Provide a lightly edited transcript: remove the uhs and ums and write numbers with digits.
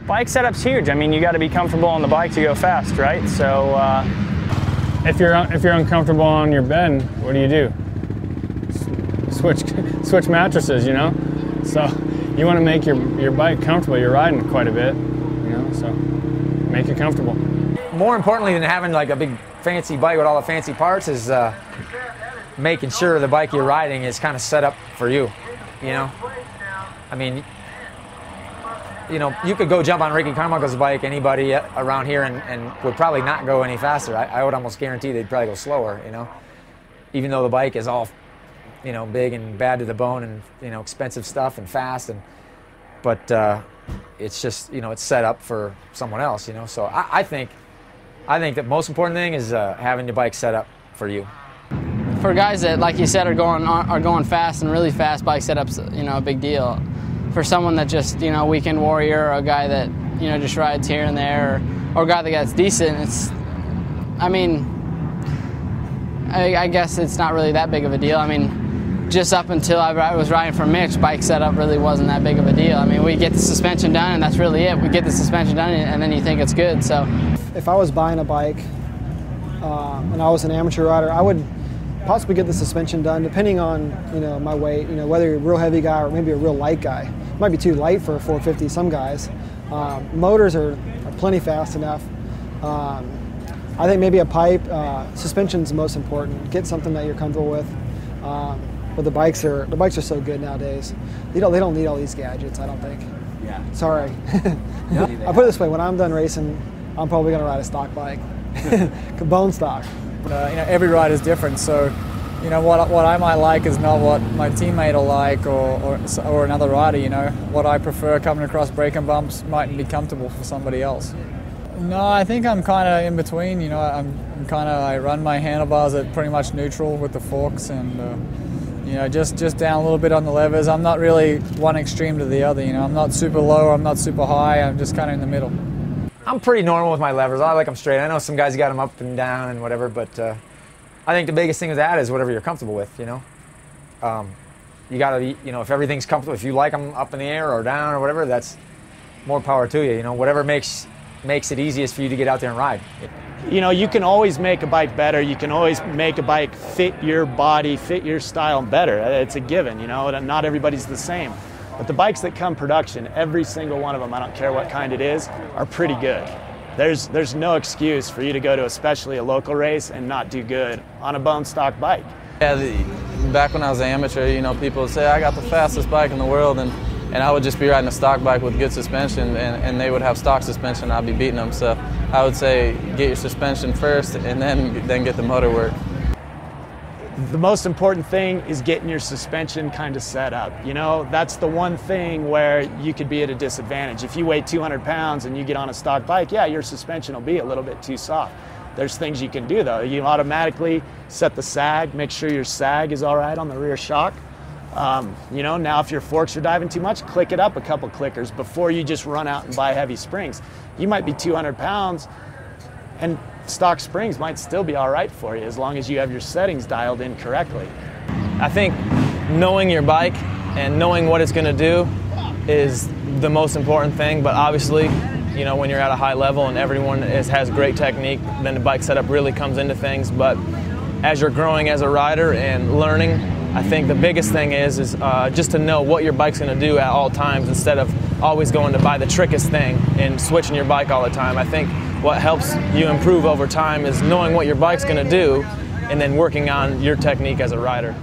Bike setup's huge. I mean, you got to be comfortable on the bike to go fast, right? So if you're uncomfortable on your bed, what do? Switch mattresses, you know. So you want to make your bike comfortable. You're riding quite a bit, you know. So make it comfortable. More importantly than having like a big fancy bike with all the fancy parts is making sure the bike you're riding is kind of set up for you. You know, I mean, you know, you could go jump on Ricky Carmichael's bike, anybody around here, and would probably not go any faster. I would almost guarantee they'd probably go slower, you know, even though the bike is all, you know, big and bad to the bone and, you know, expensive stuff and fast, but it's just, you know, it's set up for someone else, you know. So I think the most important thing is having your bike set up for you. For guys that, like you said, are going fast and really fast, bike setup's, you know, a big deal. For someone that just, you know, weekend warrior, or a guy that, you know, just rides here and there, or a guy that gets decent, it's, I mean, I guess it's not really that big of a deal. I mean, just up until I was riding for Mitch, bike setup really wasn't that big of a deal. I mean, we get the suspension done, and that's really it. We get the suspension done, and then you think it's good. So, if I was buying a bike and I was an amateur rider, I would possibly get the suspension done, depending on, you know, my weight. You know, whether you're a real heavy guy or maybe a real light guy. It might be too light for a 450. Some guys. Motors are plenty fast enough. I think maybe a pipe. Suspension's the most important. Get something that you're comfortable with. But the bikes are so good nowadays. They don't need all these gadgets, I don't think. Yeah. Sorry. I'll put it this way: when I'm done racing, I'm probably going to ride a stock bike, bone stock. You know, every ride is different, so you know what I might like is not what my teammate will like, or another rider. You know, what I prefer coming across braking bumps mightn't be comfortable for somebody else. No, I think I'm kind of in between. You know, I run my handlebars at pretty much neutral with the forks, and you know, just down a little bit on the levers. I'm not really one extreme to the other. You know, I'm not super low, I'm not super high. I'm just kind of in the middle. I'm pretty normal with my levers. I like them straight. I know some guys got them up and down and whatever, but I think the biggest thing with that is whatever you're comfortable with, you know. You gotta be, you know, if everything's comfortable, if you like them up in the air or down or whatever, that's more power to you, you know. Whatever makes it easiest for you to get out there and ride. you know, you can always make a bike better. You can always make a bike fit your body, fit your style better. It's a given, you know. Not everybody's the same. But the bikes that come production, every single one of them, I don't care what kind it is, are pretty good. There's no excuse for you to go to especially a local race and not do good on a bone stock bike. Yeah, back when I was an amateur, you know, people would say, I got the fastest bike in the world, and I would just be riding a stock bike with good suspension, and they would have stock suspension, I'd be beating them. So I would say, get your suspension first, and then get the motor work. The most important thing is getting your suspension kind of set up. You know, that's the one thing where you could be at a disadvantage. If you weigh 200 pounds and you get on a stock bike, yeah, your suspension will be a little bit too soft. There's things you can do though. You automatically set the sag, make sure your sag is all right on the rear shock. You know, now if your forks are diving too much, click it up a couple clickers before you just run out and buy heavy springs. You might be 200 pounds and stock springs might still be all right for you as long as you have your settings dialed in correctly. I think knowing your bike and knowing what it's going to do is the most important thing, but obviously, you know, when you're at a high level and everyone has great technique, then the bike setup really comes into things. But as you're growing as a rider and learning, I think the biggest thing is just to know what your bike's going to do at all times instead of always going to buy the trickiest thing and switching your bike all the time. I think what helps you improve over time is knowing what your bike's going to do and then working on your technique as a rider.